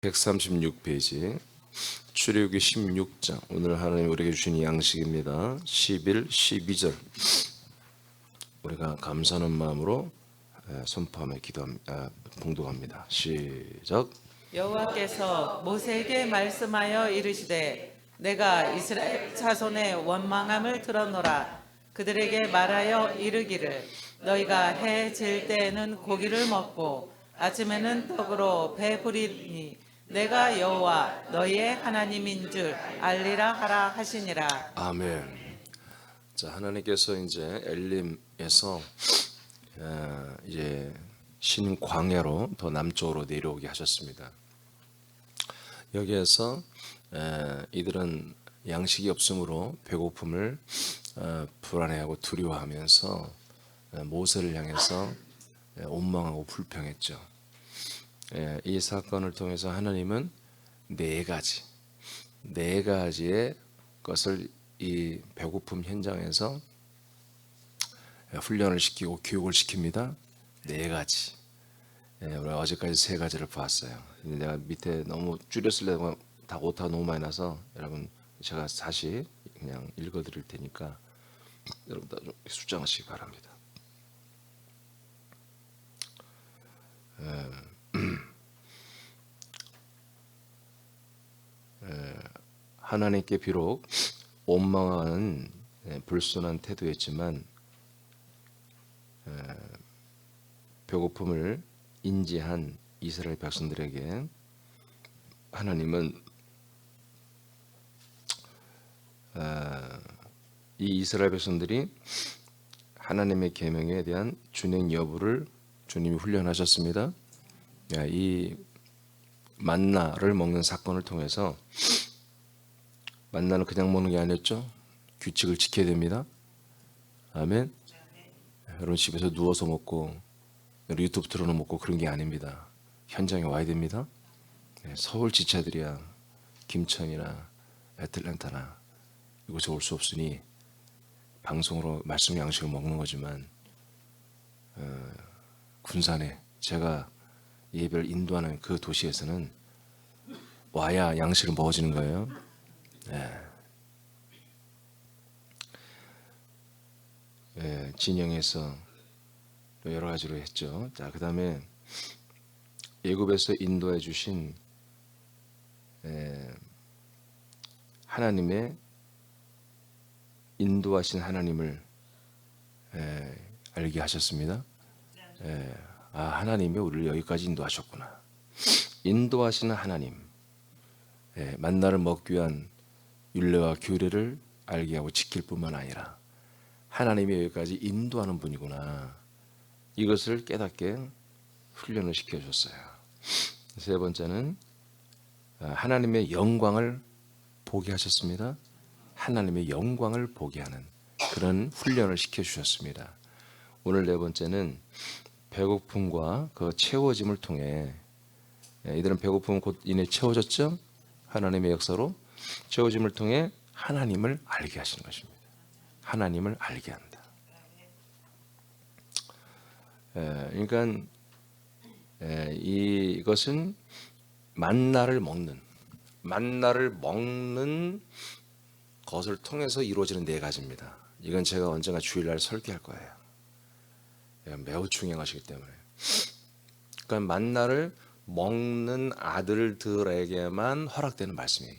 136페이지 출애굽기 16장 오늘 하나님 우리에게 주신 양식입니다. 11, 12절 우리가 감사하는 마음으로 선포하며 봉독합니다. 시작. 여호와께서 모세에게 말씀하여 이르시되 내가 이스라엘 자손의 원망함을 들었노라. 그들에게 말하여 이르기를 너희가 해 질 때에는 고기를 먹고 아침에는 떡으로 배부리니 내가 여호와 너희의 하나님인 줄 알리라 하라 하시니라. 아멘. 자, 하나님께서 이제 엘림에서 이제 신광야로 더 남쪽으로 내려오게 하셨습니다. 여기에서 이들은 양식이 없으므로 배고픔을 불안해하고 두려워하면서 모세를 향해서 원망하고 불평했죠. 이 사건을 통해서 하나님은 네 가지의 것을 이 배고픔 현장에서 훈련을 시키고 교육을 시킵니다. 네 가지. 우리가 어제까지 세 가지를 봤어요. 근데 내가 밑에 너무 줄였으려고 다 오타가 너무 많이 나서 여러분 제가 다시 그냥 읽어드릴 테니까 여러분 다 좀 수정하시기 바랍니다. 하나님께 비록 원망하는 불순한 태도였지만 배고픔을 인지한 이스라엘 백성들에게 하나님은 이 이스라엘 백성들이 하나님의 계명에 대한 준행 여부를 주님이 훈련하셨습니다. 이 만나를 먹는 사건을 통해서 만나는 그냥 먹는 게 아니었죠. 규칙을 지켜야 됩니다. 아멘. 여러분 집에서 누워서 먹고 유튜브 틀어놓고 먹고 그런 게 아닙니다. 현장에 와야 됩니다. 서울 지체들이야 김천이나 애틀랜타나 이곳에 올 수 없으니 방송으로 말씀 양식을 먹는 거지만 군산에 제가 예배를 인도하는 그 도시에서는 와야 양식을 먹어지는 거예요. 진영에서 여러 가지로 했죠. 자, 그다음에 애굽에서 인도해 주신 하나님의 인도하신 하나님을 알게 하셨습니다. 하나님이 우리를 여기까지 인도하셨구나. 인도하시는 하나님, 만나를 먹기 위한 율례와 규례를 알게 하고 지킬 뿐만 아니라 하나님이 여기까지 인도하는 분이구나. 이것을 깨닫게 훈련을 시켜줬어요. 세 번째는 하나님의 영광을 보게 하셨습니다. 하나님의 영광을 보게 하는 그런 훈련을 시켜주셨습니다. 오늘 네 번째는 배고픔과 그 채워짐을 통해 이들은 배고픔은 곧 이내 채워졌죠. 하나님의 역사로 채워짐을 통해 하나님을 알게 하시는 것입니다. 하나님을 알게 한다. 그러니까 이것은 만나를 먹는 것을 통해서 이루어지는 네 가지입니다. 이건 제가 언젠가 주일날 설교할 거예요. 매우 중요한 것이기 때문에. 그러니까 만나를 먹는 아들들에게만 허락되는 말씀이에요.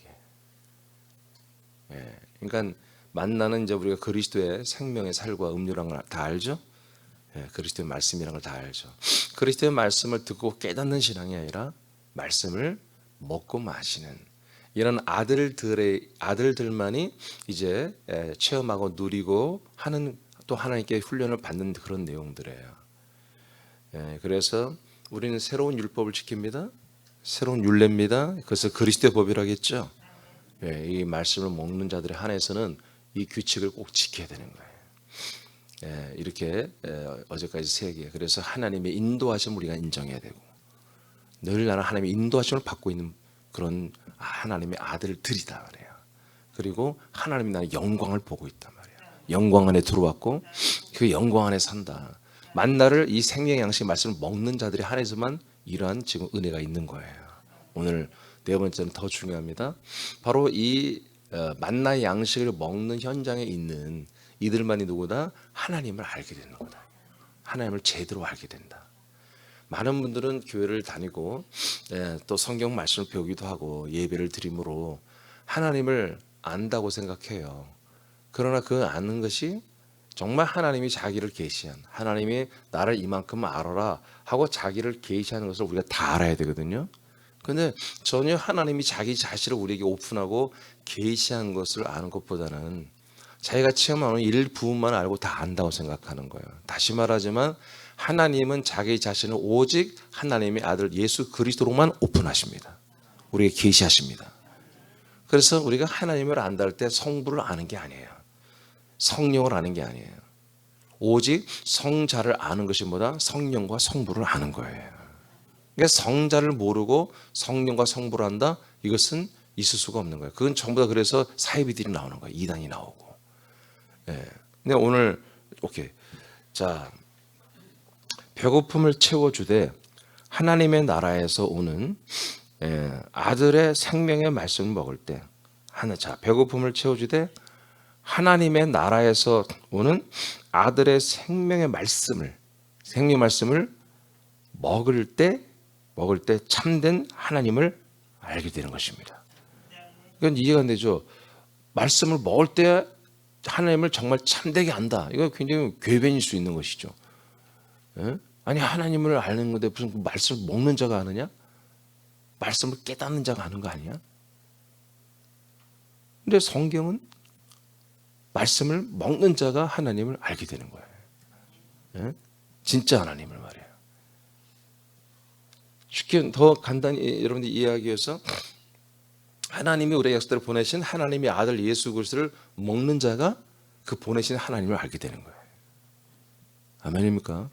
그러니까 만나는 이제 우리가 그리스도의 생명의 살과 음료라는 걸 다 알죠. 그리스도의 말씀이라는 걸 다 알죠. 그리스도의 말씀을 듣고 깨닫는 신앙이 아니라 말씀을 먹고 마시는 이런 아들들만이 이제 체험하고 누리고 하는 또 하나님께 훈련을 받는 그런 내용들이에요. 그래서 우리는 새로운 율법을 지킵니다. 새로운 율례입니다. 그래서 그리스도의 법이라겠죠. 이 말씀을 먹는 자들에 한해서는 이 규칙을 꼭 지켜야 되는 거예요. 이렇게 어제까지 세 개. 그래서 하나님의 인도하심을 우리가 인정해야 되고 늘 나는 하나님의 인도하심을 받고 있는 그런 하나님의 아들들이다 말이에요. 그리고 하나님이 나의 영광을 보고 있단 말이에요. 영광 안에 들어왔고 그 영광 안에 산다. 만나를 이 생명 양식 말씀을 먹는 자들이 한해서만 이러한 지금 은혜가 있는 거예요. 오늘 네 번째는 더 중요합니다. 바로 이 만나의 양식을 먹는 현장에 있는 이들만이 누구다? 하나님을 알게 되는 거다. 하나님을 제대로 알게 된다. 많은 분들은 교회를 다니고 또 성경 말씀을 배우기도 하고 예배를 드림으로 하나님을 안다고 생각해요. 그러나 그 아는 것이 정말 하나님이 자기를 계시한, 하나님이 나를 이만큼 알아라 하고 자기를 계시하는 것을 우리가 다 알아야 되거든요. 근데 전혀 하나님이 자기 자신을 우리에게 오픈하고 계시한 것을 아는 것보다는 자기가 체험하는 일부분만 알고 다 안다고 생각하는 거예요. 다시 말하지만 하나님은 자기 자신을 오직 하나님의 아들 예수 그리스도로만 오픈하십니다. 우리에게 계시하십니다. 그래서 우리가 하나님을 안다 할 때 성부를 아는 게 아니에요. 성령을 아는 게 아니에요. 오직 성자를 아는 것이 뭐다? 성령과 성부를 아는 거예요. 그러니까 성자를 모르고 성령과 성부를 안다? 이것은 있을 수가 없는 거예요. 그건 전부 다 그래서 사이비들이 나오는 거예요. 이단이 나오고. 예. 근데 오늘 오케이. 자, 배고픔을 채워주되 하나님의 나라에서 오는 아들의 생명의 말씀을 먹을 때 자, 배고픔을 채워주되 하나님의 나라에서 오는 아들의 생명의 말씀을 먹을 때 참된 하나님을 알게 되는 것입니다. 이건 이해가 안 되죠. 말씀을 먹을 때 하나님을 정말 참되게 안다. 이거 굉장히 궤변일 수 있는 것이죠. 예? 아니 하나님을 아는 건데 무슨 그 말씀을 먹는 자가 아느냐? 말씀을 깨닫는 자가 아는 거 아니야? 근데 성경은 말씀을 먹는 자가 하나님을 알게 되는 거예요. 예? 진짜 하나님을 말해요. 쉽게 더 간단히 여러분들이 이해하기 위해서 하나님이 우리의 약속대로 보내신 하나님의 아들 예수 그리스도를 먹는 자가 그 보내신 하나님을 알게 되는 거예요. 아멘입니까?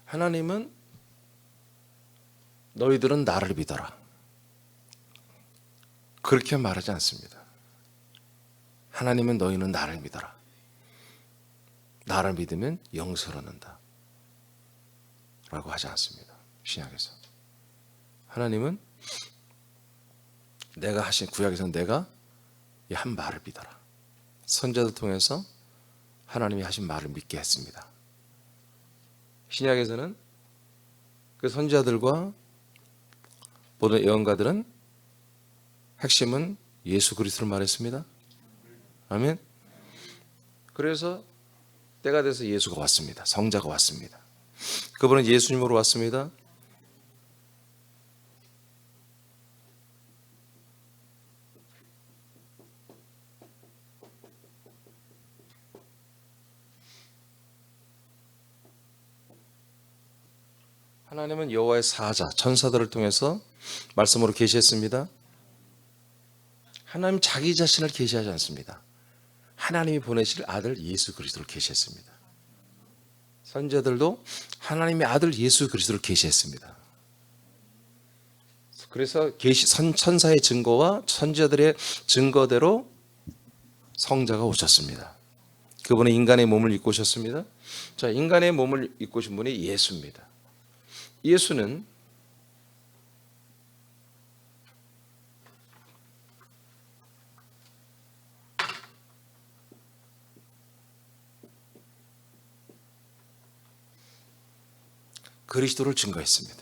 하나님은 너희들은 나를 믿어라. 그렇게 말하지 않습니다. 하나님은 너희는 나를 믿어라. 나를 믿으면 영생을 얻는다. 라고 하지 않습니다. 신약에서. 하나님은 내가 하신 구약에서는 내가 이 한 말을 믿어라. 선자들 통해서 하나님이 하신 말을 믿게 했습니다. 신약에서는 그 선지자들과 모든 예언가들은 핵심은 예수 그리스도를 말했습니다. 아멘. 그래서 때가 돼서 예수가 왔습니다. 성자가 왔습니다. 그분은 예수님으로 왔습니다. 하나님은 여호와의 사자, 천사들을 통해서 말씀으로 계시했습니다. 하나님 자기 자신을 계시하지 않습니다. 하나님이 보내실 아들 예수 그리스도를 계시했습니다. 선지자들도 하나님의 아들 예수 그리스도를 계시했습니다. 그래서 천사의 증거와 선지자들의 증거대로 성자가 오셨습니다. 그분은 인간의 몸을 입고 오셨습니다. 자, 인간의 몸을 입고 오신 분이 예수입니다. 예수는 그리스도를 증거했습니다.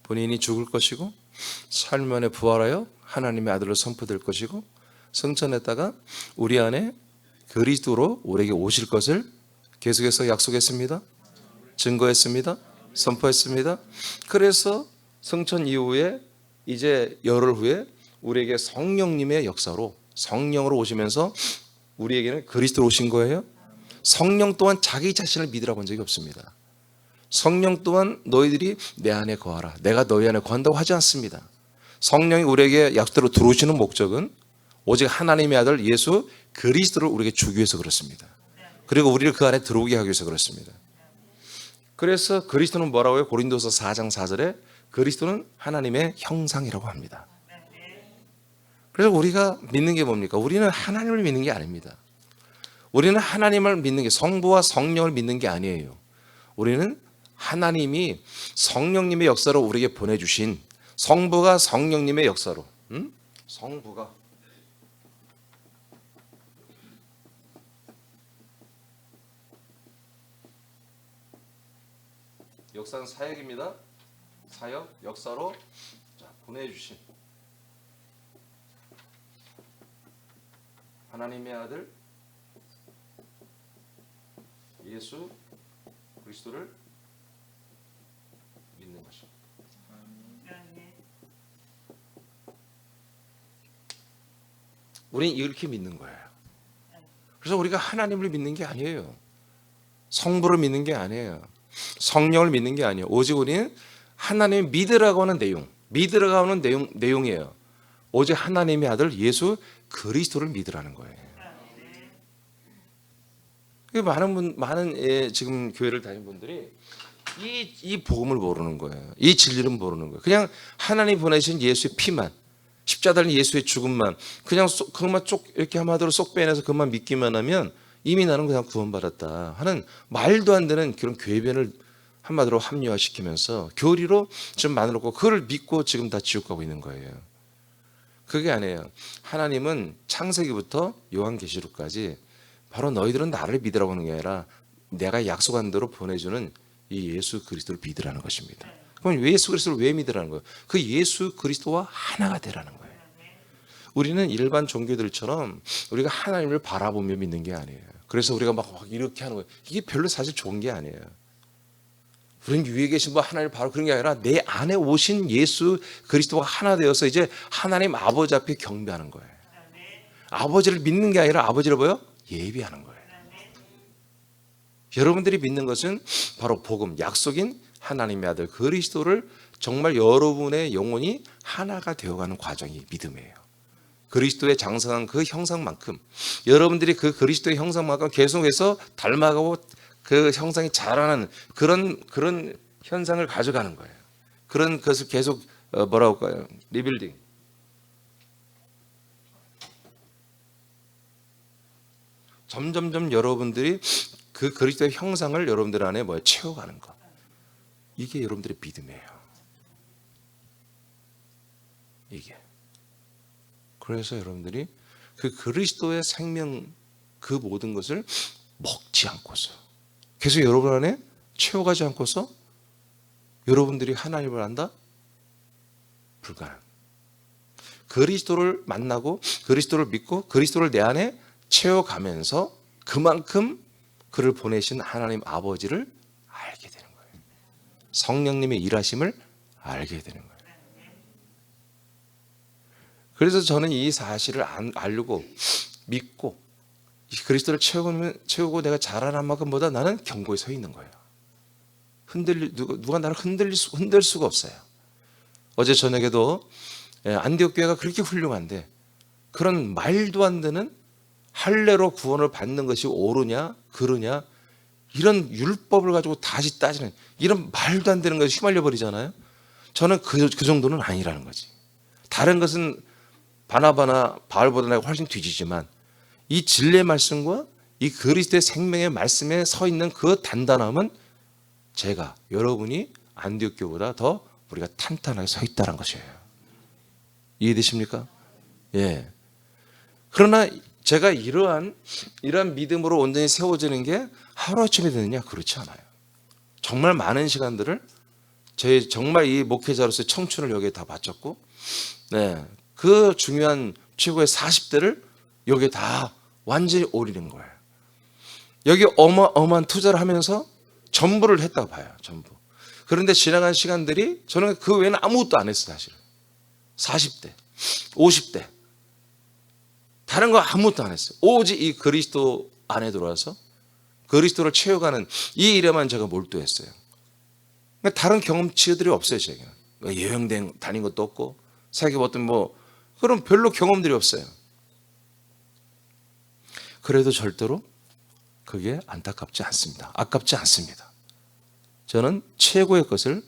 본인이 죽을 것이고 삶 안에 부활하여 하나님의 아들로 선포될 것이고 성천했다가 우리 안에 그리스도로 우리에게 오실 것을 계속해서 약속했습니다. 증거했습니다. 선포했습니다. 그래서 성천 이후에 이제 열흘 후에 우리에게 성령님의 역사로 성령으로 오시면서 우리에게는 그리스도로 오신 거예요. 성령 또한 자기 자신을 믿으라고 한 적이 없습니다. 성령 또한 너희들이 내 안에 거하라, 내가 너희 안에 거한다고 하지 않습니다. 성령이 우리에게 약속대로 들어오시는 목적은 오직 하나님의 아들 예수 그리스도를 우리에게 주기 위해서 그렇습니다. 그리고 우리를 그 안에 들어오게 하기 위해서 그렇습니다. 그래서 그리스도는 뭐라고요? 고린도서 4장 4절에 그리스도는 하나님의 형상이라고 합니다. 그래서 우리가 믿는 게 뭡니까? 우리는 하나님을 믿는 게 아닙니다. 우리는 하나님을 믿는 게 성부와 성령을 믿는 게 아니에요. 우리는 하나님이 성령님의 역사로 우리에게 보내주신 성부가 성령님의 역사로 성부가 역사는 사역입니다. 사역, 역사로 보내주신 하나님의 아들 예수 그리스도를 믿는 것입니다. 우리는 이렇게 믿는 거예요. 그래서 우리가 하나님을 믿는 게 아니에요. 성부를 믿는 게 아니에요. 성령을 믿는 게 아니에요. 오직 우리는 하나님을 믿으라고 하는 내용, 믿으라고 하는 내용이에요. 오직 하나님의 아들 예수 그리스도를 믿으라는 거예요. 많은 지금 교회를 다니는 분들이 이 복음을 모르는 거예요. 이 진리를 모르는 거예요. 그냥 하나님 보내신 예수의 피만, 십자가 달린 예수의 죽음만, 그냥 그것만 이렇게 한마디로 쏙 빼내서 그것만 믿기만 하면 이미 나는 그냥 구원받았다 하는 말도 안 되는 그런 궤변을 한마디로 합리화시키면서 교리로 좀 만들었고 그걸 믿고 지금 다 지옥 가고 있는 거예요. 그게 아니에요. 하나님은 창세기부터 요한계시록까지 바로 너희들은 나를 믿으라고 하는 게 아니라 내가 약속한 대로 보내주는 이 예수 그리스도를 믿으라는 것입니다. 그럼 예수 그리스도를 왜 믿으라는 거예요? 그 예수 그리스도와 하나가 되라는 거예요. 우리는 일반 종교들처럼 우리가 하나님을 바라보며 믿는 게 아니에요. 그래서 우리가 막 이렇게 하는 거예요. 이게 별로 사실 좋은 게 아니에요. 우리는 위에 계신 분 하나님을 바로 그런 게 아니라 내 안에 오신 예수 그리스도가 하나 되어서 이제 하나님 아버지 앞에 경배하는 거예요. 아버지를 믿는 게 아니라 아버지를 뭐요? 예비하는 거예요. 여러분들이 믿는 것은 바로 복음, 약속인 하나님의 아들 그리스도를 정말 여러분의 영혼이 하나가 되어가는 과정이 믿음이에요. 그리스도의 장성한 그 형상만큼 여러분들이 그 그리스도의 형상만큼 계속해서 닮아가고 그 형상이 자라는 그런 현상을 가져가는 거예요. 그런 것을 계속 뭐라고 할까요? 리빌딩. 점점점 여러분들이 그 그리스도의 형상을 여러분들 안에 채워가는 것. 이게 여러분들의 믿음이에요. 이게. 그래서 여러분들이 그 그리스도의 생명 그 모든 것을 먹지 않고서 계속 여러분 안에 채워가지 않고서 여러분들이 하나님을 안다? 불가능. 그리스도를 만나고 그리스도를 믿고 그리스도를 내 안에 채워가면서 그만큼 그를 보내신 하나님 아버지를 알게 되는 거예요. 성령님의 일하심을 알게 되는 거예요. 그래서 저는 이 사실을 알고 믿고 그리스도를 채우고 내가 자라난 만큼보다 나는 견고히 서 있는 거예요. 누가 나를 흔들 수가 없어요. 어제 저녁에도 안디옥 교회가 그렇게 훌륭한데 그런 말도 안 되는 할례로 구원을 받는 것이 옳으냐 그르냐 이런 율법을 가지고 다시 따지는 이런 말도 안 되는 것에 휘말려 버리잖아요. 저는 그 정도는 아니라는 거지. 다른 것은 바나바나 바울보다 내가 훨씬 뒤지지만 이 진리의 말씀과 이 그리스도의 생명의 말씀에 서 있는 그 단단함은 제가 여러분이 안디옥 교회보다 더 우리가 탄탄하게 서 있다는 것이에요. 이해되십니까? 예. 그러나 제가 이러한 믿음으로 온전히 세워지는 게 하루아침에 되느냐? 그렇지 않아요. 정말 많은 시간들을 정말 이 목회자로서의 청춘을 여기에 다 바쳤고 그 중요한 최고의 40대를 여기에 다 완전히 올리는 거예요. 여기 어마어마한 투자를 하면서 전부를 했다고 봐요. 전부. 그런데 지나간 시간들이 저는 그 외에는 아무것도 안 했어요. 사실은 40대 50대 다른 거 아무것도 안 했어요. 오직 이 그리스도 안에 들어와서 그리스도를 채워가는 이 일에만 제가 몰두했어요. 그러니까 다른 경험치들이 없어요. 제가 여행 다닌 것도 없고 세계 어떤 그런 별로 경험들이 없어요. 그래도 절대로 그게 안타깝지 않습니다. 아깝지 않습니다. 저는 최고의 것을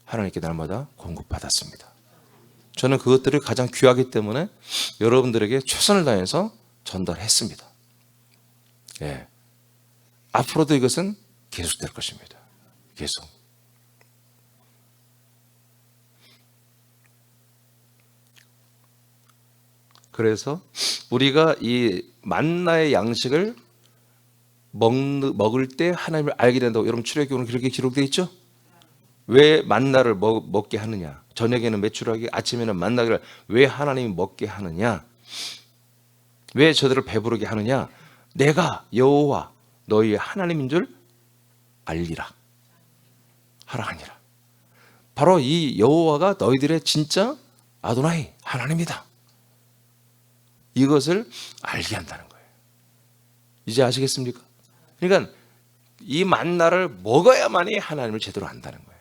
하나님께 날마다 공급받았습니다. 저는 그것들을 가장 귀하기 때문에 여러분들에게 최선을 다해서 전달했습니다. 예. 앞으로도 이것은 계속될 것입니다. 계속. 그래서 우리가 이 만나의 양식을 먹을 때 하나님을 알게 된다고 여러분 출애굽기는 그렇게 기록되어 있죠? 왜 만나를 먹게 하느냐? 저녁에는 메추라기, 아침에는 만나기를 왜 하나님이 먹게 하느냐? 왜 저들을 배부르게 하느냐? 내가 여호와 너희의 하나님인 줄 알리라 하라 하니라. 바로 이 여호와가 너희들의 진짜 아도나이 하나님이다. 이것을 알게 한다는 거예요. 이제 아시겠습니까? 그러니까 이 만나를 먹어야만이 하나님을 제대로 안다는 거예요.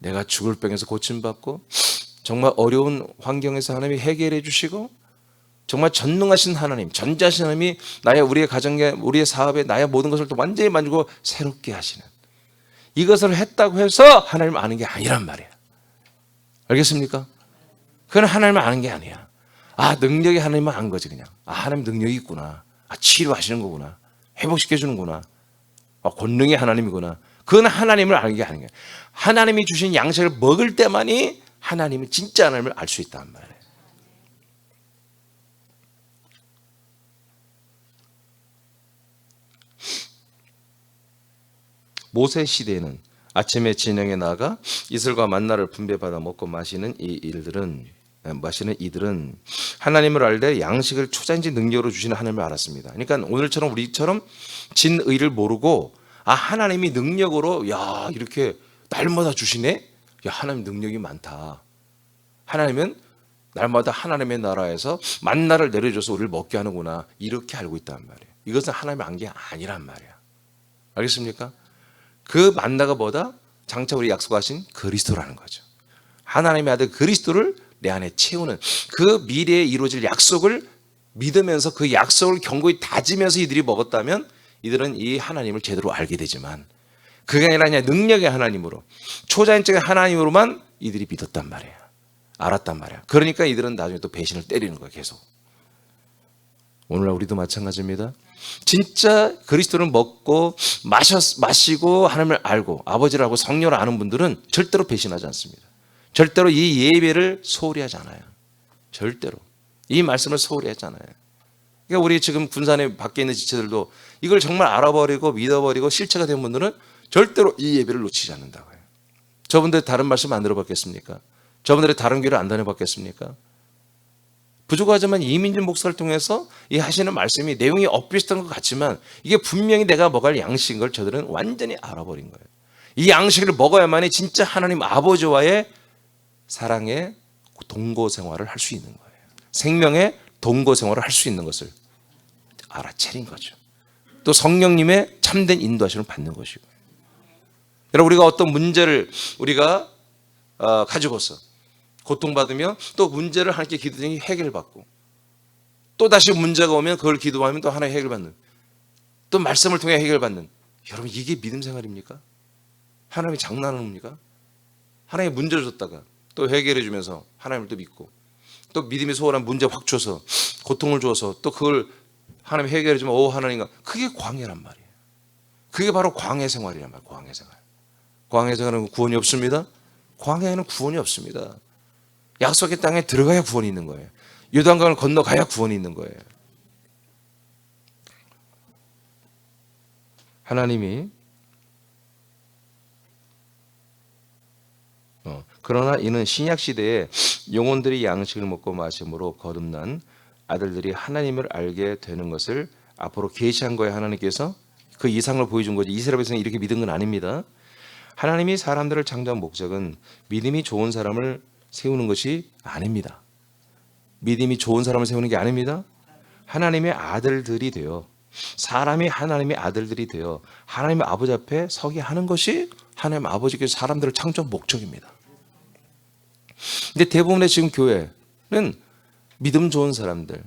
내가 죽을 병에서 고침받고 정말 어려운 환경에서 하나님이 해결해 주시고 정말 전능하신 하나님, 전지하신 하나님이 우리의 가정에, 우리의 사업에, 나의 모든 것을 또 완전히 만들고 새롭게 하시는 이것을 했다고 해서 하나님을 아는 게 아니란 말이에요. 알겠습니까? 그건 하나님을 아는 게 아니야. 능력이 하나님만 안 거지 그냥. 하나님 능력이 있구나. 치료하시는 거구나. 회복시켜 주는구나. 권능의 하나님이구나. 그건 하나님을 아는 게 아니에요. 하나님이 주신 양식을 먹을 때만이 하나님은 진짜 하나님을 알 수 있단 말이에요. 모세 시대에는 아침에 진영에 나가 이슬과 만나를 분배받아 먹고 마시는 이들은 하나님을 알되 양식을 초자인지 능력으로 주시는 하나님을 알았습니다. 그러니까 오늘처럼 우리처럼 진의를 모르고 하나님이 능력으로 이렇게 날마다 주시네. 하나님 능력이 많다. 하나님은 날마다 하나님의 나라에서 만나를 내려줘서 우리를 먹게 하는구나. 이렇게 알고 있단 말이에요. 이것은 하나님의 안 게 아니란 말이야. 알겠습니까? 그 만나가 뭐다? 장차 우리 약속하신 그리스도라는 거죠. 하나님의 아들 그리스도를 내 안에 채우는 그 미래에 이루어질 약속을 믿으면서 그 약속을 견고히 다지면서 이들이 먹었다면 이들은 이 하나님을 제대로 알게 되지만 그게 아니라 그냥 능력의 하나님으로 초자연적인 하나님으로만 이들이 믿었단 말이에요. 알았단 말이에요. 그러니까 이들은 나중에 또 배신을 때리는 거예요. 계속. 오늘날 우리도 마찬가지입니다. 진짜 그리스도를 먹고 마시고 하나님을 알고 아버지를 알고 성령을 아는 분들은 절대로 배신하지 않습니다. 절대로 이 예배를 소홀히 하지 않아요. 절대로. 이 말씀을 소홀히 하지 않아요. 그러니까 우리 지금 군산에 밖에 있는 지체들도 이걸 정말 알아버리고 믿어버리고 실체가 된 분들은 절대로 이 예배를 놓치지 않는다고요. 저분들 다른 말씀 안 들어봤겠습니까? 저분들이 다른 교회를 안 다녀봤겠습니까? 부족하지만 이민준 목사를 통해서 이 하시는 말씀이 내용이 엇비슷한 것 같지만 이게 분명히 내가 먹을 양식인 걸 저들은 완전히 알아버린 거예요. 이 양식을 먹어야만이 진짜 하나님 아버지와의 사랑의 동거 생활을 할 수 있는 거예요. 생명의 동거 생활을 할 수 있는 것을 알아차린 거죠. 또 성령님의 참된 인도하심을 받는 것이고. 여러분 우리가 어떤 문제를 우리가 가지고서 고통받으며 또 문제를 하나님께 기도하니 해결받고 또 다시 문제가 오면 그걸 기도하면 또 하나의 해결받는 또 말씀을 통해 해결받는 여러분 이게 믿음 생활입니까? 하나님이 장난합니까? 하나님이 문제를 줬다가 또 해결해 주면서 하나님을 또 믿고 또 믿음이 소홀한 문제 확 줘서 고통을 줘서 또 그걸 하나님 해결해 주면 하나님과 그게 광야란 말이에요. 그게 바로 광야 생활이란 말이에요. 광야 생활. 광야 생활은 구원이 없습니다. 광야에는 구원이 없습니다. 약속의 땅에 들어가야 구원이 있는 거예요. 요단강을 건너가야 구원이 있는 거예요. 하나님이 그러나 이는 신약 시대에 영혼들이 양식을 먹고 마심으로 거듭난 아들들이 하나님을 알게 되는 것을 앞으로 계시한 거예요. 하나님께서 그 이상을 보여준 거죠. 이스라엘 백성이 이렇게 믿은 건 아닙니다. 하나님이 사람들을 창조한 목적은 믿음이 좋은 사람을 세우는 것이 아닙니다. 믿음이 좋은 사람을 세우는 게 아닙니다. 하나님의 아들들이 되어, 사람이 하나님의 아들들이 되어 하나님의 아버지 앞에 서게 하는 것이 하나님 아버지께서 사람들을 창조한 목적입니다. 근데 대부분의 지금 교회는 믿음 좋은 사람들,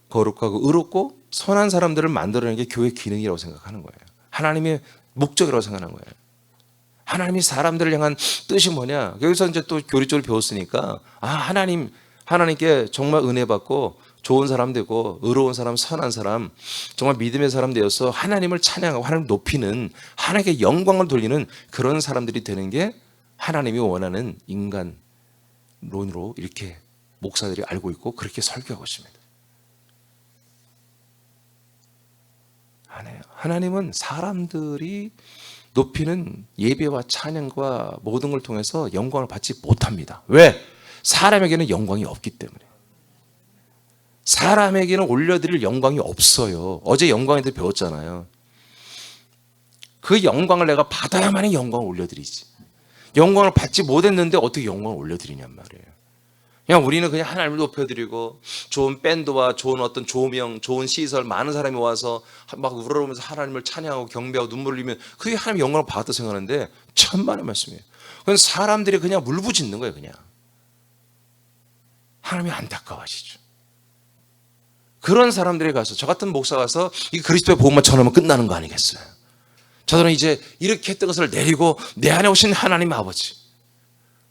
거룩하고 의롭고 선한 사람들을 만들어내는 게 교회 기능이라고 생각하는 거예요. 하나님의 목적이라고 생각하는 거예요. 하나님이 사람들을 향한 뜻이 뭐냐? 여기서 이제 또 교리 쪽을 배웠으니까, 하나님께 정말 은혜 받고 좋은 사람 되고 의로운 사람, 선한 사람, 정말 믿음의 사람 되어서 하나님을 찬양하고 하나님을 높이는, 하나님께 영광을 돌리는 그런 사람들이 되는 게 하나님이 원하는 인간론으로 이렇게 목사들이 알고 있고 그렇게 설교하고 있습니다. 하나님은 사람들이 높이는 예배와 찬양과 모든 걸 통해서 영광을 받지 못합니다. 왜? 사람에게는 영광이 없기 때문에. 사람에게는 올려드릴 영광이 없어요. 어제 영광에 대해 배웠잖아요. 그 영광을 내가 받아야만이 영광을 올려드리지. 영광을 받지 못했는데 어떻게 영광을 올려드리냔 말이에요. 그냥 우리는 그냥 하나님을 높여드리고 좋은 밴드와 좋은 어떤 조명, 좋은 시설, 많은 사람이 와서 막 우러러면서 하나님을 찬양하고 경배하고 눈물을 흘리면 그게 하나님의 영광을 받았다 생각하는데 천만의 말씀이에요. 그건 사람들이 그냥 물부짖는 거예요. 그냥 하나님이 안타까워하시죠. 그런 사람들이 가서, 저 같은 목사가 가서 이 그리스도의 복음만 전하면 끝나는 거 아니겠어요? 저들은 이제 이렇게 했던 것을 내리고 내 안에 오신 하나님 아버지,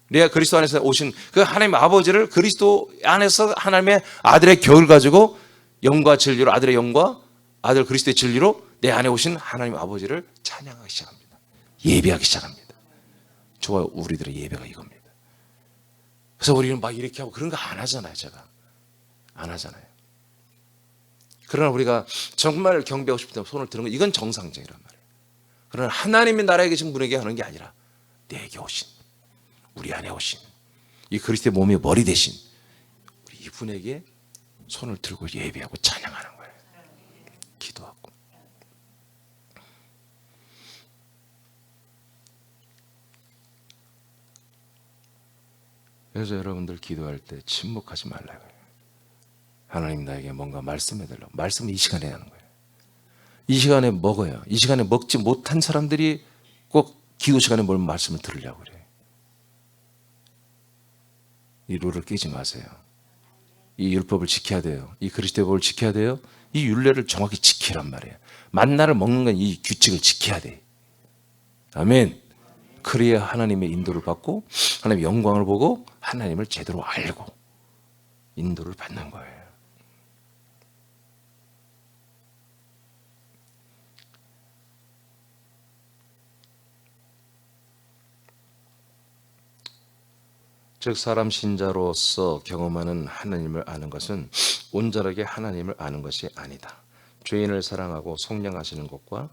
내 그리스도 안에서 오신 그 하나님 아버지를, 그리스도 안에서 하나님의 아들의 결을 가지고 영과 진리로, 아들의 영과 아들 그리스도의 진리로 내 안에 오신 하나님 아버지를 찬양하기 시작합니다. 예배하기 시작합니다. 저와 우리들의 예배가 이겁니다. 그래서 우리는 막 이렇게 하고 그런 거 안 하잖아요. 제가 안 하잖아요. 그러나 우리가 정말 경배하고 싶을 때 손을 드는 거, 이건 정상적이란 말이에요. 그러나 하나님의 나라에 계신 분에게 하는 게 아니라 내게 오신, 우리 안에 오신 이 그리스도의 몸의 머리 대신 우리 이분에게 손을 들고 예배하고 찬양하는 거예요. 기도하고. 그래서 여러분들 기도할 때 침묵하지 말라고요. 하나님 나에게 뭔가 말씀해달라고. 말씀은 이 시간에 하는 거예요. 이 시간에 먹어요. 이 시간에 먹지 못한 사람들이 꼭 기도 시간에 뭘 말씀을 들으려고 그래요. 이 룰을 깨지 마세요. 이 율법을 지켜야 돼요. 이 그리스도의 법을 지켜야 돼요. 이 율례를 정확히 지키란 말이에요. 만나를 먹는 건 이 규칙을 지켜야 돼. 아멘. 그래야 하나님의 인도를 받고 하나님의 영광을 보고 하나님을 제대로 알고 인도를 받는 거예요. 즉 사람 신자로서 경험하는 하나님을 아는 것은 온전하게 하나님을 아는 것이 아니다. 죄인을 사랑하고 속량하시는 것과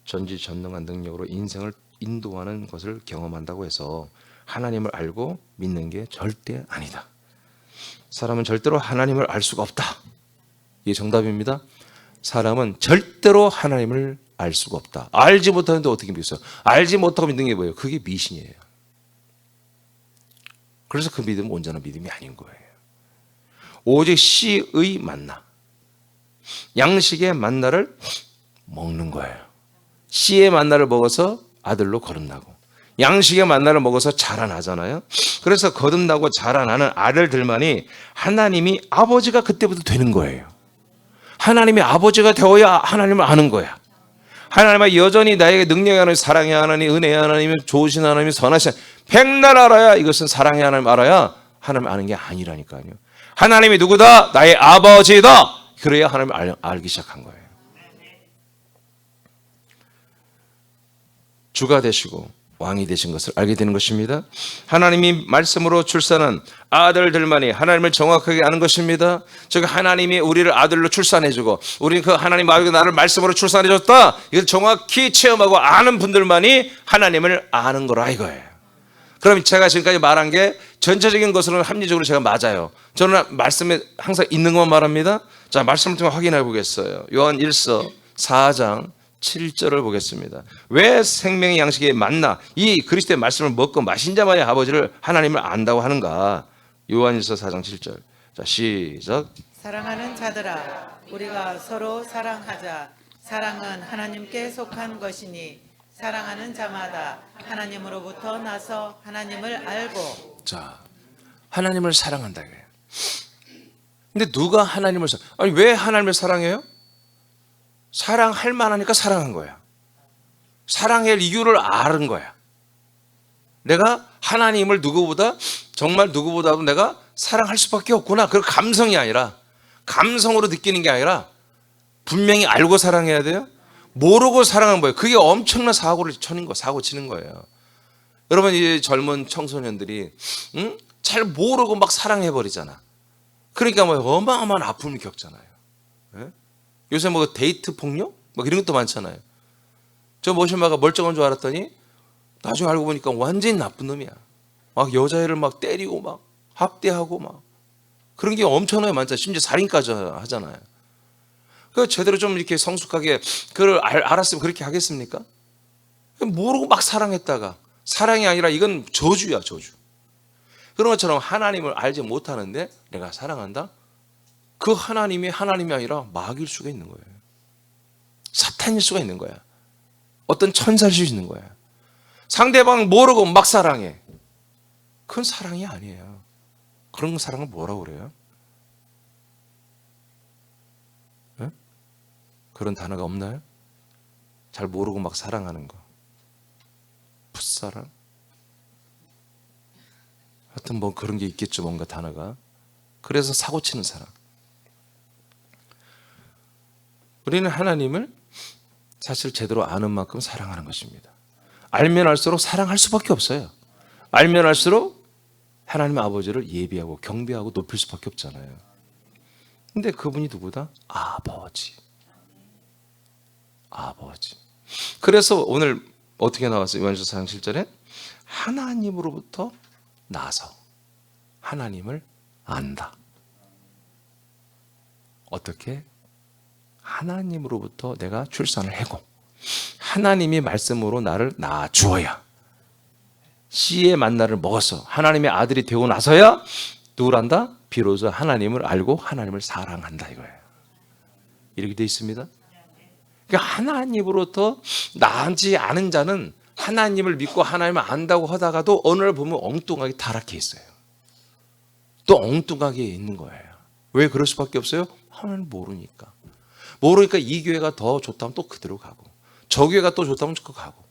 전지전능한 능력으로 인생을 인도하는 것을 경험한다고 해서 하나님을 알고 믿는 게 절대 아니다. 사람은 절대로 하나님을 알 수가 없다. 이게 정답입니다. 사람은 절대로 하나님을 알 수가 없다. 알지 못하는데 어떻게 믿겠어요? 알지 못하고 믿는 게 뭐예요? 그게 미신이에요. 그래서 그 믿음은 온전한 믿음이 아닌 거예요. 오직 씨의 만나, 양식의 만나를 먹는 거예요. 씨의 만나를 먹어서 아들로 거듭나고 양식의 만나를 먹어서 자라나잖아요. 그래서 거듭나고 자라나는 아들들만이 하나님이 아버지가 그때부터 되는 거예요. 하나님이 아버지가 되어야 하나님을 아는 거야. 하나님은 여전히 나에게 능력의 하나님, 사랑의 하나님, 은혜의 하나님, 좋으신 하나님, 선하신 하나님, 백날 알아야, 이것은 사랑의 하나님 알아야 하나님 아는 게 아니라니까요. 하나님이 누구다? 나의 아버지다. 그래야 하나님을 알기 시작한 거예요. 주가 되시고 왕이 되신 것을 알게 되는 것입니다. 하나님이 말씀으로 출산한 아들들만이 하나님을 정확하게 아는 것입니다. 즉 하나님이 우리를 아들로 출산해주고 우리는 그 하나님 아버지가 나를 말씀으로 출산해줬다, 이걸 정확히 체험하고 아는 분들만이 하나님을 아는 거라 이거예요. 그럼 제가 지금까지 말한 게 전체적인 것으로는 합리적으로 제가 맞아요. 저는 말씀에 항상 있는 것만 말합니다. 자, 말씀을 통해 확인해 보겠어요. 요한 1서 4장 7절을 보겠습니다. 왜 생명의 양식에 만나 이 그리스도의 말씀을 먹고 마신 자만이 아버지를 하나님을 안다고 하는가? 요한 1서 4장 7절. 자, 시작. 사랑하는 자들아, 우리가 서로 사랑하자. 사랑은 하나님께 속한 것이니 사랑하는 자마다 하나님으로부터 나서 하나님을 알고. 자, 하나님을 사랑한다 그래요. 근데 누가 하나님을 아니 왜 하나님을 사랑해요? 사랑할 만하니까 사랑한 거야. 사랑할 이유를 아는 거야. 내가 하나님을 누구보다 정말 누구보다도 내가 사랑할 수밖에 없구나. 그 감성이 아니라 감성으로 느끼는 게 아니라 분명히 알고 사랑해야 돼요. 모르고 사랑한 거예요. 그게 엄청난 사고를 치는 거, 사고 치는 거예요. 여러분 이 젊은 청소년들이 잘 모르고 막 사랑해 버리잖아. 그러니까 뭐 어마어마한 아픔을 겪잖아요. 예? 요새 뭐 데이트 폭력 뭐 이런 것도 많잖아요. 저 모신마가 멀쩡한 줄 알았더니 나중에 알고 보니까 완전히 나쁜 놈이야. 막 여자애를 막 때리고 막 학대하고 막 그런 게 엄청나게 많잖아요. 심지어 살인까지 하잖아요. 그 제대로 좀 이렇게 성숙하게 그걸 알았으면 그렇게 하겠습니까? 모르고 막 사랑했다가 사랑이 아니라 이건 저주야, 저주. 그런 것처럼 하나님을 알지 못하는데 내가 사랑한다? 그 하나님이 아니라 마귀일 수가 있는 거예요. 사탄일 수가 있는 거야. 어떤 천사일 수 있는 거야. 상대방 모르고 막 사랑해. 그건 사랑이 아니에요. 그런 사랑을 뭐라고 그래요? 네? 그런 단어가 없나요? 잘 모르고 막 사랑하는 거. 풋사랑? 하여튼 뭐 그런 게 있겠죠, 뭔가 단어가. 그래서 사고치는 사랑. 우리는 하나님을 사실 제대로 아는 만큼 사랑하는 것입니다. 알면 알수록 사랑할 수밖에 없어요. 알면 알수록 하나님 아버지를 예비하고 경배하고 높일 수밖에 없잖아요. 근데 그분이 누구다? 아버지. 아버지. 그래서 오늘 어떻게 나왔어요? 요한일서 4장 7절에 하나님으로부터 나서 하나님을 안다. 어떻게? 하나님으로부터 내가 출산을 하고 하나님이 말씀으로 나를 낳아주어야 씨의 만나를 먹어서 하나님의 아들이 되고 나서야 누구란다? 비로소 하나님을 알고 하나님을 사랑한다 이거예요. 이렇게 되어 있습니다. 그러니까 하나님으로부터 나지 않은 자는 하나님을 믿고 하나님을 안다고 하다가도 어느 날 보면 엉뚱하게 타락해 있어요. 또 엉뚱하게 있는 거예요. 왜 그럴 수밖에 없어요? 하나님 모르니까. 모르니까 이 교회가 더 좋다면 또 그대로 가고 저 교회가 또 좋다면 그 가고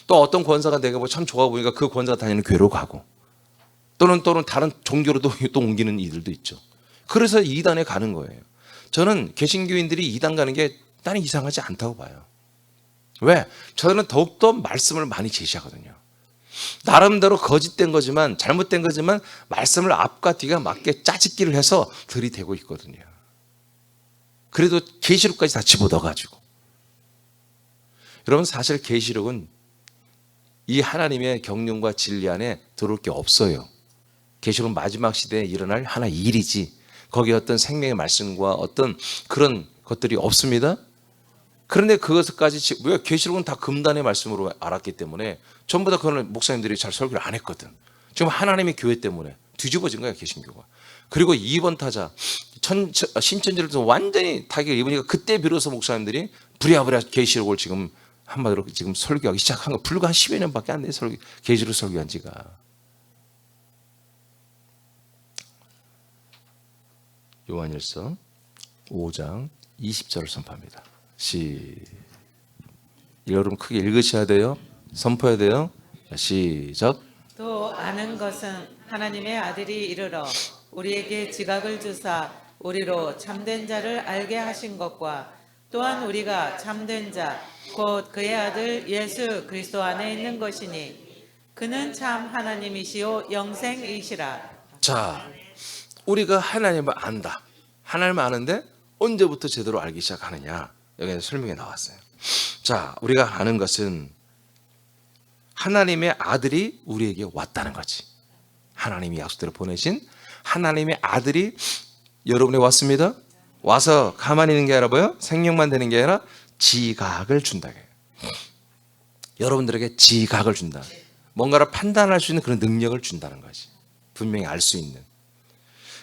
또 어떤 권사가 내가 뭐 참 좋아 보니까 그 권사가 다니는 교회로 가고 또는 다른 종교로도 또 옮기는 이들도 있죠. 그래서 이단에 가는 거예요. 저는 개신교인들이 이단 가는 게 나는 이상하지 않다고 봐요. 왜? 저는 더욱더 말씀을 많이 제시하거든요. 나름대로 거짓된 거지만 잘못된 거지만 말씀을 앞과 뒤가 맞게 짜집기를 해서 들이대고 있거든요. 그래도 계시록까지 다 집어넣어가지고 여러분 사실 계시록은 이 하나님의 경륜과 진리 안에 들어올 게 없어요. 계시록은 마지막 시대에 일어날 하나의 일이지 거기에 어떤 생명의 말씀과 어떤 그런 것들이 없습니다. 그런데 그것까지 왜 계시록은 다 금단의 말씀으로 알았기 때문에 전부 다 그거는 목사님들이 잘 설교를 안 했거든. 지금 하나님의 교회 때문에 뒤집어진 거야 개신교가. 그리고 2번 타자 신천지를 완전히 타격을 입으니까 그때 비로소 목사님들이 부랴부랴 계시록을 지금 한마디로 지금 설교하기 시작한 거 불과 한 10여 년밖에 안 돼 계시록 설교한 지가. 요한일서 5장 20절을 선포합니다. 여러분 크게 읽으셔야 돼요. 선포해야 돼요. 시작. 또 아는 것은 하나님의 아들이 이르러 우리에게 지각을 주사 우리로 참된 자를 알게 하신 것과 또한 우리가 참된 자 곧 그의 아들 예수 그리스도 안에 있는 것이니 그는 참 하나님이시요 영생이시라. 자, 우리가 하나님을 안다. 하나님을 아는데 언제부터 제대로 알기 시작하느냐? 여기 설명에 나왔어요. 자, 우리가 아는 것은 하나님의 아들이 우리에게 왔다는 거지. 하나님이 약속대로 보내신 하나님의 아들이 여러분에 왔습니다. 와서 가만히 있는 게 아니라 뭐요? 생명만 되는 게 아니라 지각을 준다. 여러분들에게 지각을 준다. 뭔가를 판단할 수 있는 그런 능력을 준다는 거지. 분명히 알 수 있는.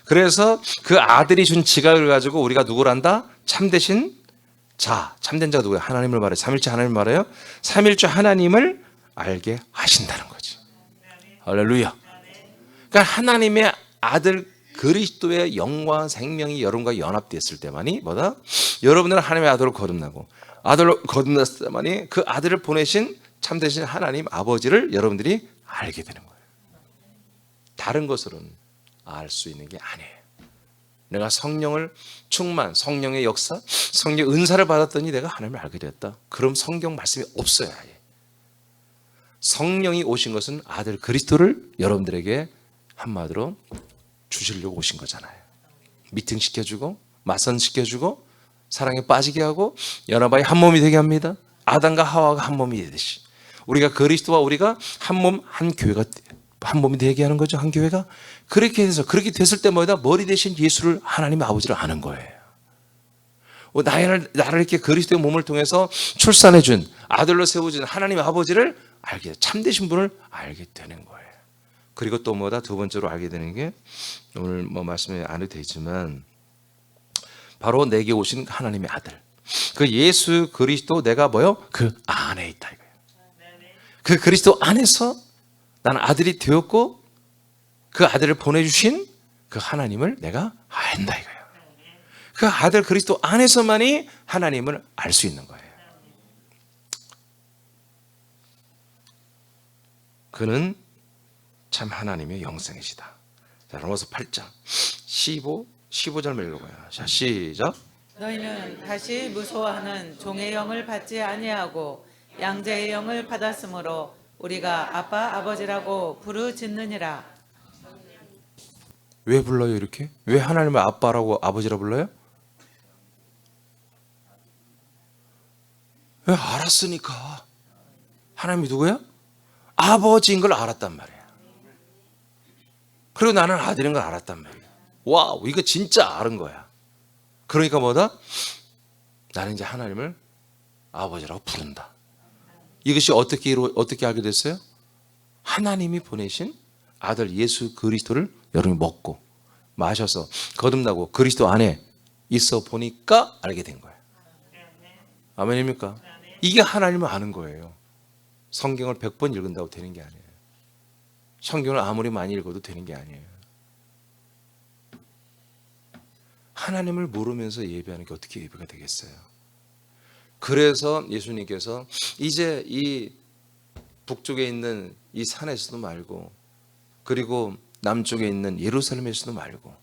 그래서 그 아들이 준 지각을 가지고 우리가 누구를 안다? 참되신 자, 참된 자가 누구예요? 하나님을 말해요. 삼일째 하나님을 말해요. 삼일째 하나님을 알게 하신다는 거지. 할렐루야. 그러니까 하나님의 아들 그리스도의 영과 생명이 여러분과 연합됐을 때만이 뭐다? 여러분들은 하나님의 아들로 거듭나고 아들로 거듭났을 때만이 그 아들을 보내신 참되신 하나님 아버지를 여러분들이 알게 되는 거예요. 다른 것으로는 알 수 있는 게 아니에요. 내가 성령을 충만, 성령의 역사, 성령의 은사를 받았더니 내가 하나님을 알게 됐다. 그럼 성경 말씀이 없어요. 아예. 성령이 오신 것은 아들 그리스도를 여러분들에게 한마디로 주시려고 오신 거잖아요. 미팅 시켜주고 맞선 시켜주고 사랑에 빠지게 하고 연합하여 한 몸이 되게 합니다. 아담과 하와가 한 몸이 되듯이 우리가 그리스도와 우리가 한 몸, 한 교회가 한 몸이 되게 하는 거죠. 한 교회가 그렇게 해서 그렇게 됐을 때 뭐다? 머리 대신 예수를 하나님의 아버지를 아는 거예요. 나를 이렇게 그리스도의 몸을 통해서 출산해 준 아들로 세워준 하나님의 아버지를 알게 참되신 분을 알게 되는 거예요. 그리고 또 뭐다? 두 번째로 알게 되는 게 오늘 뭐 말씀이 안 해도 되지만 바로 내게 오신 하나님의 아들. 그 예수 그리스도 내가 뭐요? 그 안에 있다 이거예요. 그 그리스도 안에서 나는 아들이 되었고 그 아들을 보내주신 그 하나님을 내가 안다 이거예요. 그 아들 그리스도 안에서만이 하나님을 알 수 있는 거예요. 그는 참 하나님의 영생이시다. 자, 로마서 8장 15절 읽어봐요. 자, 시작. 너희는 다시 무소하는 종의 영을 받지 아니하고 양자의 영을 받았으므로 우리가 아빠 아버지라고 부르짖느니라. 왜 불러요 이렇게? 왜 하나님을 아빠라고 아버지라 불러요? 왜? 알았으니까. 하나님이 누구야? 아버지인 걸 알았단 말이야. 그리고 나는 아들인 걸 알았단 말이야. 와우, 이거 진짜 알은 거야. 그러니까 뭐다? 나는 이제 하나님을 아버지라고 부른다. 이것이 어떻게 알게 됐어요? 하나님이 보내신 아들 예수 그리스도를 여러분이 먹고 마셔서 거듭나고 그리스도 안에 있어 보니까 알게 된 거예요. 아멘입니까? 이게 하나님을 아는 거예요. 성경을 100번 읽는다고 되는 게 아니에요. 성경을 아무리 많이 읽어도 되는 게 아니에요. 하나님을 모르면서 예배하는 게 어떻게 예배가 되겠어요? 그래서 예수님께서 이제 이 북쪽에 있는 이 산에서도 말고 그리고 남쪽에 있는 예루살렘에서도 말고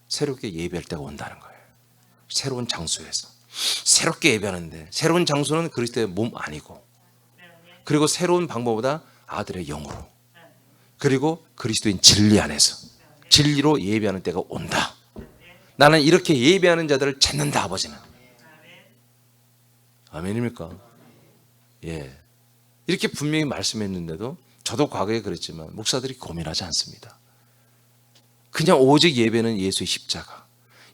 새롭게 예배할 때가 온다는 거예요. 새로운 장소에서 새롭게 예배하는데 새로운 장소는 그리스도의 몸 아니고 그리고 새로운 방법보다 아들의 영으로 그리고 그리스도인 진리 안에서 진리로 예배하는 때가 온다. 나는 이렇게 예배하는 자들을 찾는다. 아버지는. 아멘입니까? 예. 이렇게 분명히 말씀했는데도 저도 과거에 그랬지만 목사들이 고민하지 않습니다. 그냥 오직 예배는 예수의 십자가,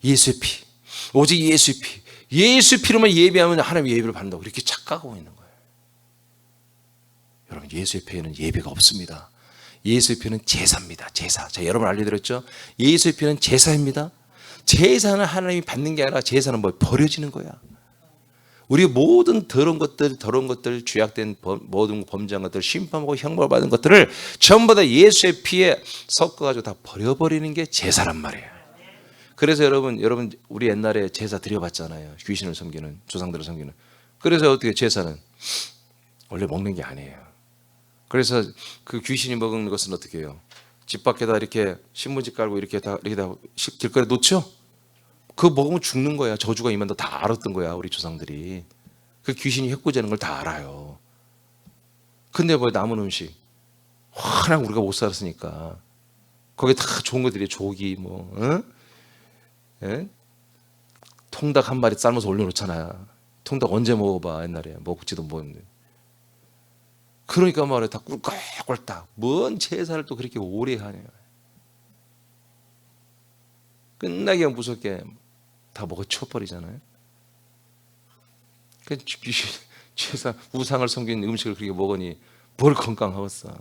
예수의 피, 오직 예수의 피, 예수의 피로만 예배하면 하나님의 예배를 받는다고 이렇게 착각하고 있는 거예요. 여러분, 예수의 피에는 예배가 없습니다. 예수의 피는 제사입니다. 제사. 자, 여러분 알려드렸죠? 예수의 피는 제사입니다. 제사는 하나님이 받는 게 아니라 제사는 뭐 버려지는 거야. 우리 모든 더러운 것들, 죄악된 모든 범죄한 것들, 심판하고 형벌 받은 것들을 전부 다 예수의 피에 섞어가지고 다 버려버리는 게 제사란 말이에요. 그래서 여러분 우리 옛날에 제사 드려봤잖아요. 귀신을 섬기는, 조상들을 섬기는. 그래서 어떻게 제사는 원래 먹는 게 아니에요. 그래서 그 귀신이 먹은 것은 어떻게 해요? 집 밖에다 이렇게 신문지 깔고 이렇게 다 길거리에 놓죠? 그거 먹으면 죽는 거야. 저주가 임한다. 다 알았던 거야. 우리 조상들이. 그 귀신이 해코지하는 걸 다 알아요. 근데 뭐 남은 음식 워낙 우리가 못 살았으니까 거기에 다 좋은 것들이 조기 뭐 예? 통닭 한 마리 삶아서 올려놓잖아. 통닭 언제 먹어봐. 옛날에 먹지도 못했는데. 그러니까 말이야. 다 꿀꺽꿀딱. 뭔 제사를 또 그렇게 오래 하냐. 끝나기가 무섭게 다 먹어 치워버리잖아요. 그 제사 우상을 섬기는 음식을 그렇게 먹으니 뭘 건강하겠어.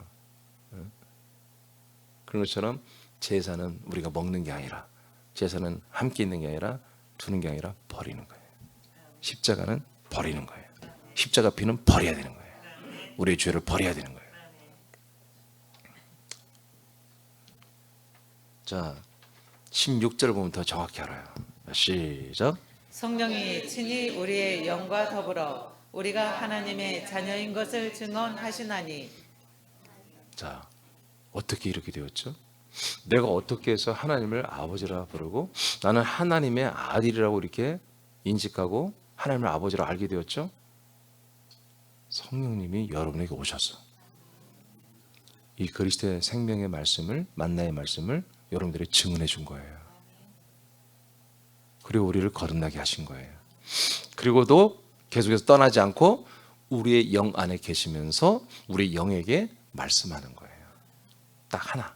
그런 것처럼 제사는 우리가 먹는 게 아니라, 제사는 함께 있는 게 아니라 두는 게 아니라 버리는 거예요. 십자가는 버리는 거예요. 십자가 피는 버려야 되는 거예요. 우리의 죄를 버려야 되는 거예요. 자, 16절 보면 더 정확히 알아요. 시작. 성령이 친히 우리의 영과 더불어 우리가 하나님의 자녀인 것을 증언하시나니. 자, 어떻게 이렇게 되었죠? 내가 어떻게 해서 하나님을 아버지라 부르고 나는 하나님의 아들이라고 이렇게 인식하고 하나님을 아버지라 알게 되었죠? 성령님이 여러분에게 오셔서 이 그리스도의 생명의 말씀을, 만나의 말씀을 여러분들이 증언해 준 거예요. 그리고 우리를 거듭나게 하신 거예요. 그리고도 계속해서 떠나지 않고 우리의 영 안에 계시면서 우리 영에게 말씀하는 거예요. 딱 하나.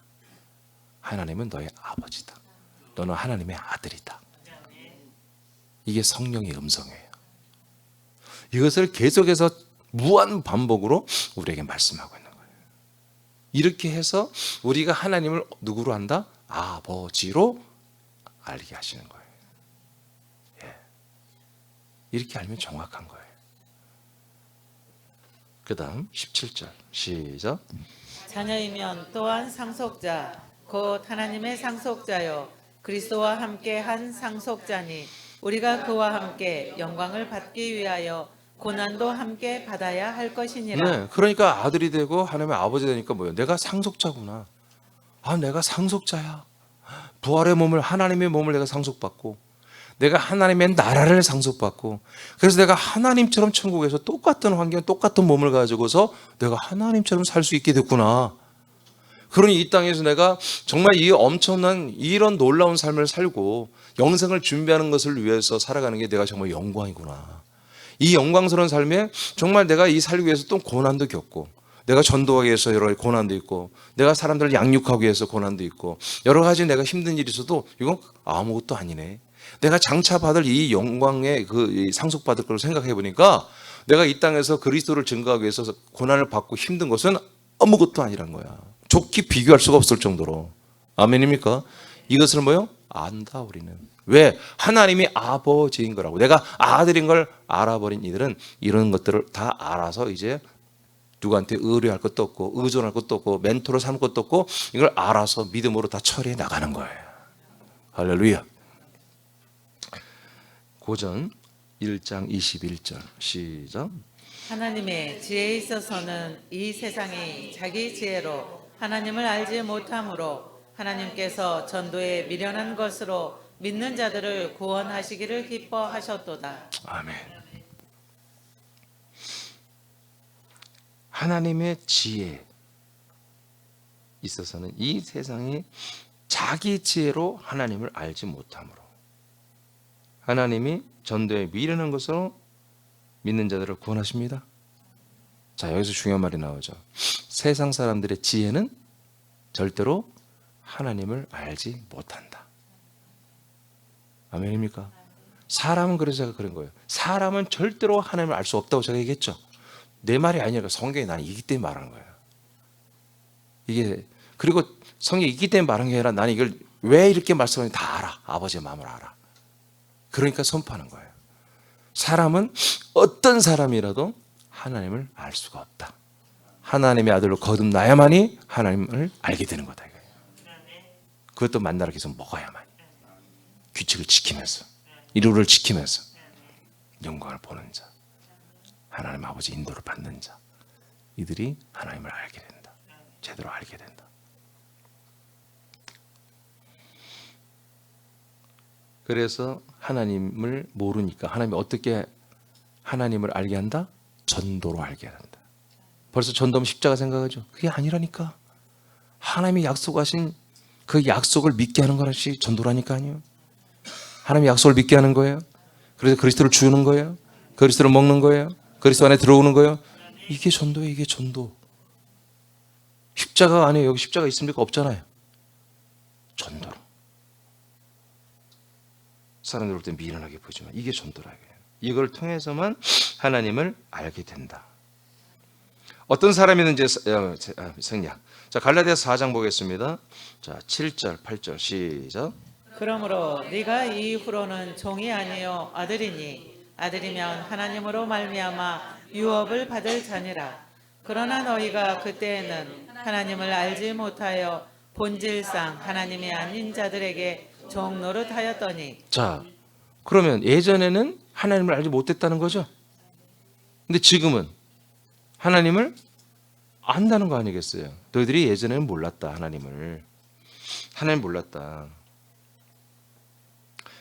하나님은 너의 아버지다. 너는 하나님의 아들이다. 이게 성령의 음성이에요. 이것을 계속해서 무한 반복으로 우리에게 말씀하고 있는 거예요. 이렇게 해서 우리가 하나님을 누구로 한다? 아버지로 알게 하시는 거예요. 예. 이렇게 알면 정확한 거예요. 그 다음 17절 시작. 자녀이면 또한 상속자 곧 하나님의 상속자요 그리스도와 함께 한 상속자니 우리가 그와 함께 영광을 받기 위하여 고난도 함께 받아야 할 것이니라. 네, 그러니까 아들이 되고 하나님의 아버지 되니까 뭐예요? 내가 상속자구나. 내가 상속자야. 부활의 몸을, 하나님의 몸을 내가 상속받고 내가 하나님의 나라를 상속받고 그래서 내가 하나님처럼 천국에서 똑같은 환경, 똑같은 몸을 가지고서 내가 하나님처럼 살 수 있게 됐구나. 그러니 이 땅에서 내가 정말 이 엄청난 이런 놀라운 삶을 살고 영생을 준비하는 것을 위해서 살아가는 게 내가 정말 영광이구나. 이 영광스러운 삶에 정말 내가 이 살기 위해서 또 고난도 겪고 내가 전도하기 위해서 여러 가지 고난도 있고 내가 사람들을 양육하기 위해서 고난도 있고 여러 가지 내가 힘든 일이 있어도 이건 아무것도 아니네. 내가 장차 받을 이 영광의 그 상속받을 걸 생각해 보니까 내가 이 땅에서 그리스도를 증거하기 위해서 고난을 받고 힘든 것은 아무것도 아니란 거야. 좋게 비교할 수가 없을 정도로. 아멘입니까? 이것을 뭐요? 안다 우리는. 왜? 하나님이 아버지인 거라고. 내가 아들인 걸 알아버린 이들은 이런 것들을 다 알아서 이제 누구한테 의뢰할 것도 없고 의존할 것도 없고 멘토로 삼을 것도 없고 이걸 알아서 믿음으로 다 처리해 나가는 거예요. 할렐루야. 고전 1장 21절 시작. 하나님의 지혜에 있어서는 이 세상이 자기 지혜로 하나님을 알지 못하므로 하나님께서 전도에 미련한 것으로 믿는 자들을 구원하시기를 기뻐하셨도다. 아멘. 하나님의 지혜에 있어서는 이 세상이 자기 지혜로 하나님을 알지 못하므로 하나님이 전도에 미련한 것으로 믿는 자들을 구원하십니다. 자, 여기서 중요한 말이 나오죠. 세상 사람들의 지혜는 절대로 하나님을 알지 못한다. 아멘입니까? 사람은 그래서 제가 그런 거예요. 사람은 절대로 하나님을 알 수 없다고 제가 얘기했죠. 내 말이 아니라 성경이 나는 이기 때문에 말하는 거예요. 이게 그리고 성경이 이기 때문에 말하는 게 아니라 나는 이걸 왜 이렇게 말씀하는지 다 알아. 아버지의 마음을 알아. 그러니까 선포하는 거예요. 사람은 어떤 사람이라도 하나님을 알 수가 없다. 하나님의 아들로 거듭나야만이 하나님을 알게 되는 거다. 그것도 만나러 계속 먹어야만. 규칙을 지키면서 이루를 지키면서 영광을 보는 자, 하나님 아버지 인도를 받는 자, 이들이 하나님을 알게 된다. 제대로 알게 된다. 그래서 하나님을 모르니까 하나님이 어떻게 하나님을 알게 한다? 전도로 알게 한다. 벌써 전도하면 십자가 생각하죠. 그게 아니라니까. 하나님이 약속하신 그 약속을 믿게 하는 것이 전도라니까요. 하나님의 약속을 믿게 하는 거예요. 그래서 그리스도를 주는 거예요. 그리스도를 먹는 거예요. 그리스도 안에 들어오는 거예요. 이게 전도예요. 이게 전도. 십자가 안에 여기 십자가 있습니까? 없잖아요. 전도로. 사람들 볼 때 미련하게 보지만 이게 전도라고요. 이걸 통해서만 하나님을 알게 된다. 어떤 사람이든지 생략. 자, 갈라디아서 4장 보겠습니다. 자, 7절, 8절 시작. 그러므로 네가 이후로는 종이 아니요 아들이니 아들이면 하나님으로 말미암아 유업을 받을 자니라. 그러나 너희가 그때에는 하나님을 알지 못하여 본질상 하나님이 아닌 자들에게 종 노릇하였더니. 자, 그러면 예전에는 하나님을 알지 못했다는 거죠. 근데 지금은 하나님을 안다는 거 아니겠어요? 너희들이 예전에는 몰랐다, 하나님을. 하나님 몰랐다.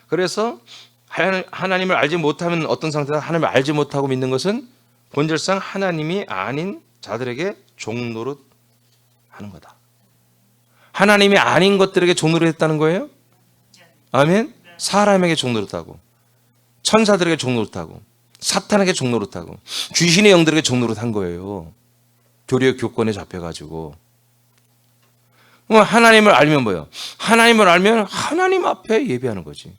그래서 하나님을 알지 못하면 어떤 상태다? 하나님을 알지 못하고 믿는 것은 본질상 하나님이 아닌 자들에게 종노릇 하는 거다. 하나님이 아닌 것들에게 종노릇 했다는 거예요? 아멘? 사람에게 종노릇하고, 천사들에게 종노릇하고, 사탄에게 종노릇하고, 귀신의 영들에게 종노릇한 거예요. 교리의 교권에 잡혀가지고. 하나님을 알면 뭐예요? 하나님을 알면 하나님 앞에 예배하는 거지.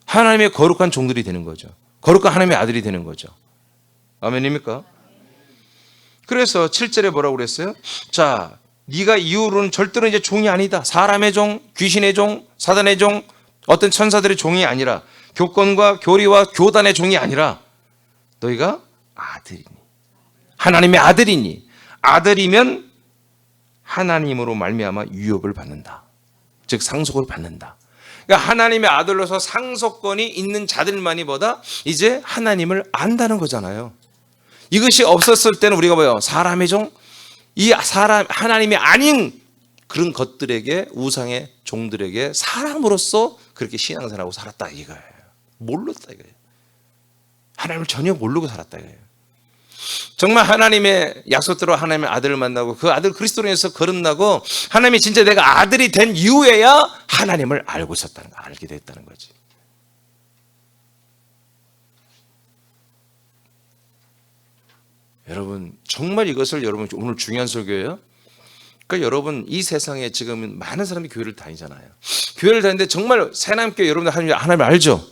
하나님의 거룩한 종들이 되는 거죠. 거룩한 하나님의 아들이 되는 거죠. 아멘입니까? 그래서 7절에 뭐라고 그랬어요? 자, 네가 이후로는 절대로 이제 종이 아니다. 사람의 종, 귀신의 종, 사단의 종, 어떤 천사들의 종이 아니라, 교권과 교리와 교단의 종이 아니라 너희가 아들이니, 하나님의 아들이니, 아들이면 하나님으로 말미암아 유업을 받는다. 즉 상속을 받는다. 그러니까 하나님의 아들로서 상속권이 있는 자들만이 뭐다? 이제 하나님을 안다는 거잖아요. 이것이 없었을 때는 우리가 뭐예요? 사람의 종, 이 사람 하나님이 아닌 그런 것들에게, 우상의 종들에게 사람으로서 그렇게 신앙생활하고 살았다 이거예요. 몰랐다 이거예요. 하나님을 전혀 모르고 살았다 이거예요. 정말 하나님의 약속대로 하나님의 아들을 만나고 그 아들 그리스도로 인해서 거듭나고 하나님이 진짜 내가 아들이 된 이후에야 하나님을 알고 있었다는 거, 알게 됐다는 거지. 여러분 정말 이것을 여러분 오늘 중요한 설교예요. 그러니까 여러분 이 세상에 지금 많은 사람이 교회를 다니잖아요. 교회를 다니는데 정말 새남교회 여러분들 하나님을 알죠?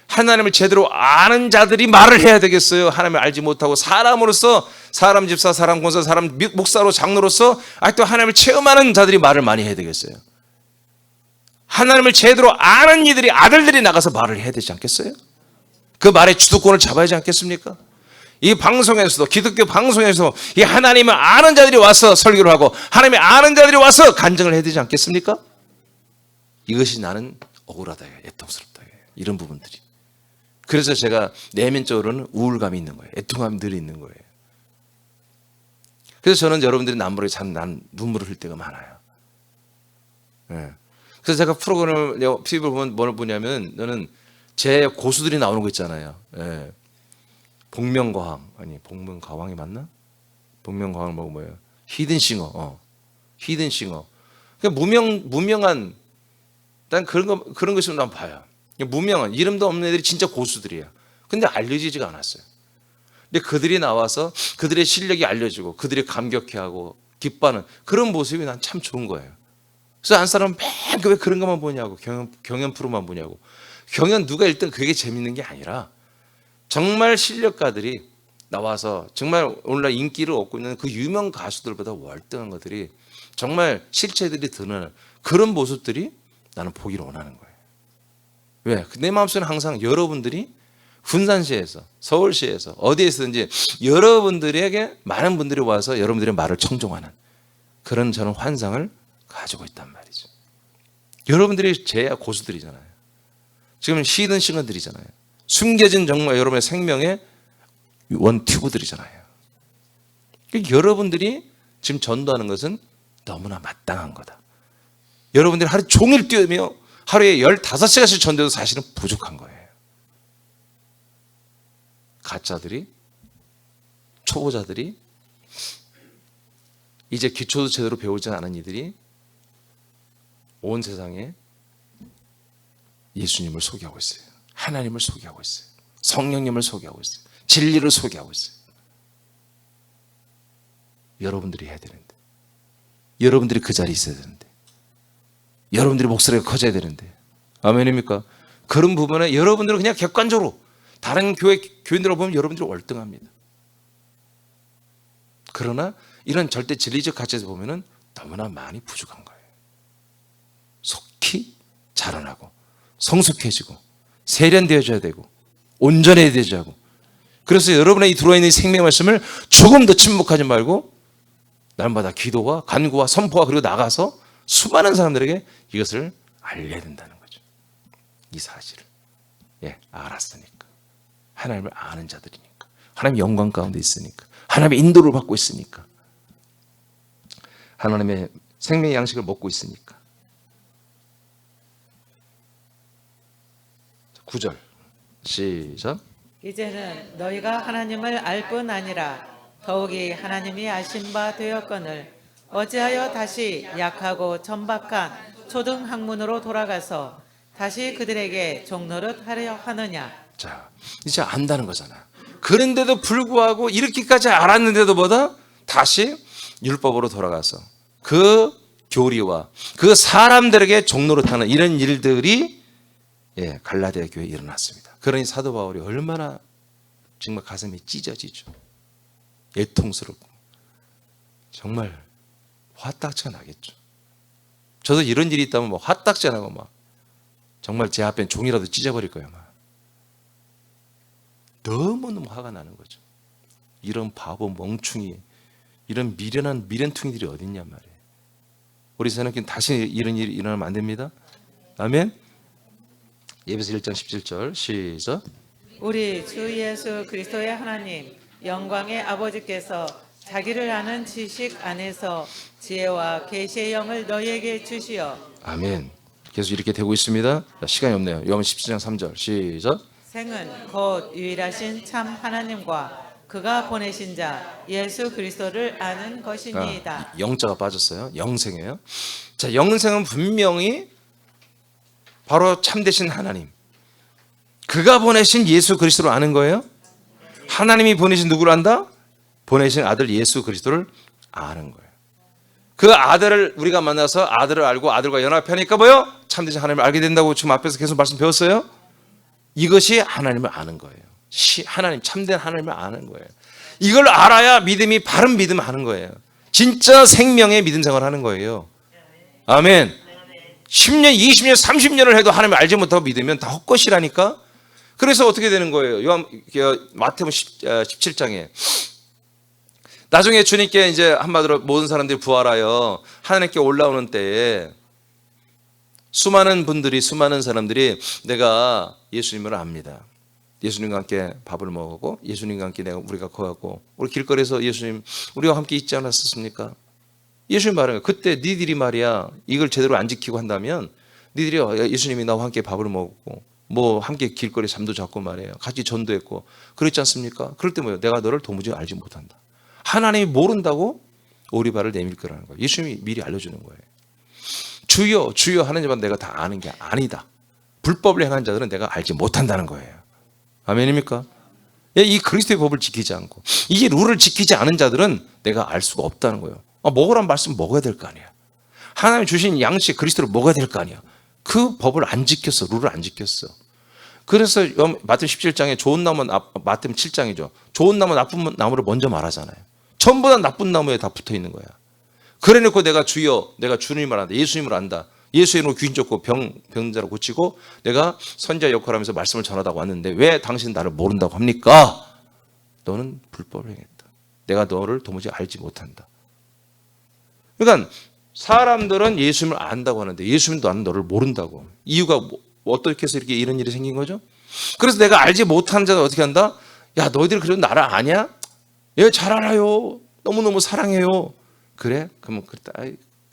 하나님을 제대로 아는 자들이 말을 해야 되겠어요. 하나님을 알지 못하고 사람으로서, 사람 집사, 사람 권사, 사람 목사로, 장로로서 아직도 하나님을 체험하는 자들이 말을 많이 해야 되겠어요. 하나님을 제대로 아는 이들이, 아들들이 나가서 말을 해야 되지 않겠어요? 그 말의 주도권을 잡아야 하지 않겠습니까? 이 방송에서도, 기독교 방송에서 이 하나님을 아는 자들이 와서 설교를 하고 하나님을 아는 자들이 와서 간증을 해야 되지 않겠습니까? 이것이 나는 억울하다, 애통스럽다, 이런 부분들이. 그래서 제가 내면적으로는 우울감이 있는 거예요. 애통감이 늘 있는 거예요. 그래서 저는 여러분들이 남부를 참 난 눈물을 흘릴 때가 많아요. 네. 그래서 제가 프로그램을, TV를 보면 뭘 보냐면, 저는 제 고수들이 나오는 거 있잖아요. 네. 복면가왕, 아니 복면가왕이 맞나? 복면가왕 뭐예요? 히든싱어, 히든싱어. 그러니까 무명한, 난 그런 거 있으면 난 봐요. 무명한, 이름도 없는 애들이 진짜 고수들이에요. 근데 알려지지가 않았어요. 근데 그들이 나와서 그들의 실력이 알려지고 그들이 감격해하고 기뻐하는 그런 모습이 난 참 좋은 거예요. 그래서 한 사람은 맨 왜 그런 것만 보냐고, 경연 프로만 보냐고. 경연 누가 1등 그게 재밌는 게 아니라 정말 실력가들이 나와서 정말 오늘날 인기를 얻고 있는 그 유명 가수들보다 월등한 것들이 정말 실체들이 드러나는 그런 모습들이 나는 보기를 원하는 거예요. 왜? 내 마음속에는 항상 여러분들이 군산시에서, 서울시에서, 어디에서든지 여러분들에게 많은 분들이 와서 여러분들의 말을 청종하는 그런 저는 환상을 가지고 있단 말이죠. 여러분들이 제야 고수들이잖아요. 지금 히든 싱어들이잖아요. 숨겨진 정말 여러분의 생명의 원튜브들이잖아요. 그러니까 여러분들이 지금 전도하는 것은 너무나 마땅한 거다. 여러분들이 하루 종일 뛰며 하루에 15시간씩 전도해도 사실은 부족한 거예요. 가짜들이, 초보자들이, 이제 기초도 제대로 배우지 않은 이들이 온 세상에 예수님을 소개하고 있어요. 하나님을 소개하고 있어요. 성령님을 소개하고 있어요. 진리를 소개하고 있어요. 여러분들이 해야 되는데, 여러분들이 그 자리에 있어야 되는데, 여러분들이 목소리가 커져야 되는데, 아멘입니까? 그런 부분에 여러분들은 그냥 객관적으로 다른 교인들을 보면 여러분들이 월등합니다. 그러나 이런 절대 진리적 가치에서 보면은 너무나 많이 부족한 거예요. 속히 자라나고 성숙해지고 세련되어져야 되고 온전해져야 하고, 그래서 여러분의 이 들어와 있는 생명의 말씀을 조금 더 침묵하지 말고 날마다 기도와 간구와 선포와 그리고 나가서 수많은 사람들에게 이것을 알려야 된다는 거죠. 이 사실을 알았으니까, 하나님을 아는 자들이니까, 하나님의 영광 가운데 있으니까, 하나님의 인도를 받고 있으니까, 하나님의 생명의 양식을 먹고 있으니까. 9절 시작. 이제는 너희가 하나님을 알 뿐 아니라 더욱이 하나님이 아신 바 되었거늘 어찌하여 다시 약하고 천박한 초등학문으로 돌아가서 다시 그들에게 종노릇 하려 하느냐. 자, 이제 안다는 거잖아. 그런데도 불구하고 이렇게까지 알았는데도 보다 다시 율법으로 돌아가서 그 교리와 그 사람들에게 종노릇하는 이런 일들이 갈라디아 교회에 일어났습니다. 그러니 사도 바울이 얼마나 정말 가슴이 찢어지죠. 애통스럽고 정말 화딱지가 나겠죠. 저도 이런 일이 있다면 뭐 화딱지 나고 막 정말 제 앞엔 종이라도 찢어버릴 거예요. 막. 너무너무 화가 나는 거죠. 이런 바보 멍충이, 이런 미련한 미련퉁이들이 어딨냔 말이에요. 우리 새롭게 다시 이런 일이 일어나면 안 됩니다. 아멘. 예배서 1장 17절 시작. 우리 주 예수 그리스도의 하나님 영광의 아버지께서 자기를 아는 지식 안에서 지혜와 계시의 영을 너희에게 주시어. 아멘. 계속 이렇게 되고 있습니다. 자, 시간이 없네요. 요한 17장 3절 시작. 생은 곧 유일하신 참 하나님과 그가 보내신 자 예수 그리스도를 아는 것이니이다. 영자가 빠졌어요. 영생이에요. 자, 영생은 분명히 바로 참되신 하나님, 그가 보내신 예수 그리스도를 아는 거예요. 하나님이 보내신 누구를 안다? 보내신 아들 예수 그리스도를 아는 거예요. 그 아들을 우리가 만나서 아들을 알고 아들과 연합하니까 뭐요? 참되신 하나님을 알게 된다고 지금 앞에서 계속 말씀 배웠어요. 이것이 하나님을 아는 거예요. 하나님, 참된 하나님을 아는 거예요. 이걸 알아야 믿음이 바른 믿음을 하는 거예요. 진짜 생명의 믿음 생활을 하는 거예요. 아멘. 10년, 20년, 30년을 해도 하나님을 알지 못하고 믿으면 다 헛것이라니까. 그래서 어떻게 되는 거예요? 마태복음 17장에 나중에 주님께 이제 한마디로 모든 사람들이 부활하여 하나님께 올라오는 때에 수많은 분들이, 수많은 사람들이 내가 예수님을 압니다. 예수님과 함께 밥을 먹고 예수님과 함께 우리가 거하고 우리 길거리에서 예수님 우리와 함께 있지 않았었습니까? 예수님 말은 그때 니들이 말이야 이걸 제대로 안 지키고 한다면 니들이 예수님이 나와 함께 밥을 먹고 뭐 함께 길거리 잠도 잤고 말이에요. 같이 전도했고 그랬지 않습니까? 그럴 때 뭐예요? 내가 너를 도무지 알지 못한다. 하나님이 모른다고 오리발을 내밀 거라는 거예요. 예수님이 미리 알려주는 거예요. 주여 주여 하는 자만 내가 다 아는 게 아니다. 불법을 행한 자들은 내가 알지 못한다는 거예요. 아멘입니까? 이 그리스도의 법을 지키지 않고 이 룰을 지키지 않은 자들은 내가 알 수가 없다는 거예요. 먹으란 말씀 먹어야 될 거 아니야. 하나님이 주신 양식 그리스도를 먹어야 될 거 아니야. 그 법을 안 지켰어. 룰을 안 지켰어. 그래서 마태복음 17장에 좋은 나무는 마태복음 7장이죠. 좋은 나무 나쁜 나무를 먼저 말하잖아요. 전부 다 나쁜 나무에 다 붙어 있는 거야. 그래 놓고 내가 주여 내가 주님을 안다. 예수님을 안다. 예수의 이름으로 귀신 쫓고 병자를 고치고 내가 선지자 역할을 하면서 말씀을 전하다고 왔는데 왜 당신 나를 모른다고 합니까? 너는 불법을 행했다. 내가 너를 도무지 알지 못한다. 그러니까 사람들은 예수님을 안다고 하는데 예수님도 나는 너를 모른다고. 이유가 어떻게 해서 이렇게 이런 일이 생긴 거죠? 그래서 내가 알지 못하는 자는 어떻게 한다? 야 너희들 그래도 나를 아냐? 예, 잘 알아요. 너무너무 사랑해요. 그래? 그러면 그랬다.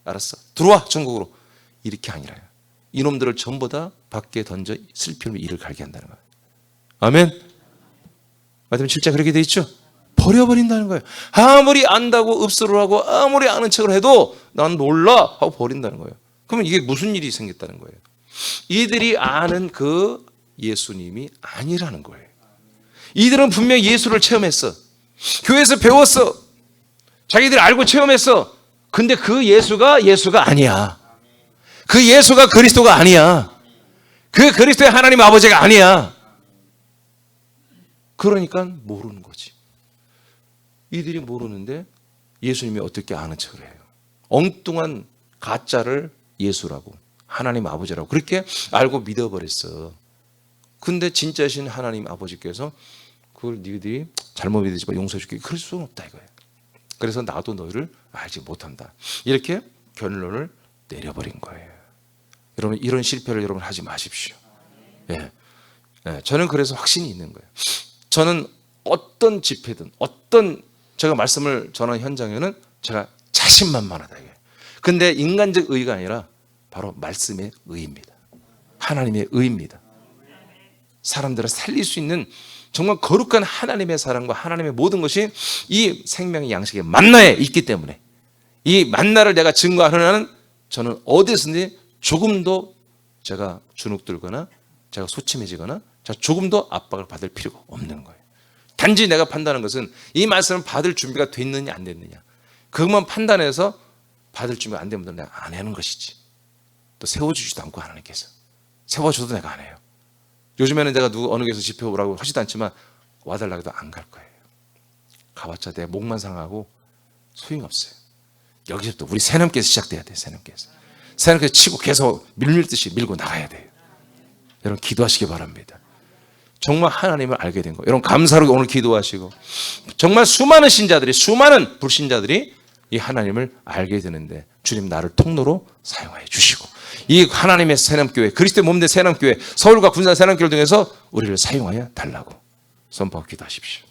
알았어. 들어와 천국으로. 이렇게 아니라요. 이놈들을 전부 다 밖에 던져 슬픔을 이를 갈게 한다는 거예요. 아멘. 마태복음 7장 그렇게 돼 있죠? 버려버린다는 거예요. 아무리 안다고 읍소를 하고 아무리 아는 척을 해도 난 몰라 하고 버린다는 거예요. 그러면 이게 무슨 일이 생겼다는 거예요? 이들이 아는 그 예수님이 아니라는 거예요. 이들은 분명히 예수를 체험했어. 교회에서 배웠어. 자기들이 알고 체험했어. 근데 그 예수가 아니야. 그 예수가 그리스도가 아니야. 그 그리스도의 하나님 아버지가 아니야. 그러니까 모르는 거지. 이들이 모르는데 예수님이 어떻게 아는 척을 해요. 엉뚱한 가짜를 예수라고, 하나님 아버지라고 그렇게 알고 믿어버렸어. 근데 진짜신 하나님 아버지께서 그걸 너희들이 잘못 믿으지만 용서해줄게, 그럴 수는 없다 이거예요. 그래서 나도 너희를 알지 못한다, 이렇게 결론을 내려버린 거예요. 여러분, 이런 실패를 여러분 하지 마십시오. 예. 예, 저는 그래서 확신이 있는 거예요. 저는 어떤 집회든 어떤 제가 말씀을 전하는 현장에는 제가 자신만만하다 이게. 근데 인간적 의의가 아니라 바로 말씀의 의의입니다. 하나님의 의의입니다. 사람들을 살릴 수 있는 정말 거룩한 하나님의 사랑과 하나님의 모든 것이 이 생명의 양식의 만나에 있기 때문에 이 만나를 내가 증거하는 한은 저는 어디서든지 조금도 제가 주눅들거나 제가 소침해지거나 제가 조금도 압박을 받을 필요가 없는 거예요. 단지 내가 판단하는 것은 이 말씀을 받을 준비가 됐느냐 안 됐느냐, 그것만 판단해서 받을 준비가 안 되면 내가 안 하는 것이지. 또 세워주지도 않고 하나님께서 세워줘도 내가 안 해요. 요즘에는 내가 누구 어느 교회에서 집회 오라고 하지도 않지만 와달라고 해도 안 갈 거예요. 가봤자 내 목만 상하고 소용없어요. 여기서부터 우리 새넘께서 시작돼야 돼요. 새넘께서 치고 계속 밀듯이 밀고 나가야 돼요. 여러분 기도하시기 바랍니다. 정말 하나님을 알게 된 거, 여러분 감사로 오늘 기도하시고, 정말 수많은 신자들이, 수많은 불신자들이 이 하나님을 알게 되는데 주님 나를 통로로 사용하여 주시고, 이 하나님의 새넘교회, 그리스도의 몸된 새넘교회, 서울과 군산 새넘교회를 통해서 우리를 사용하여 달라고 선포하고 기도하십시오.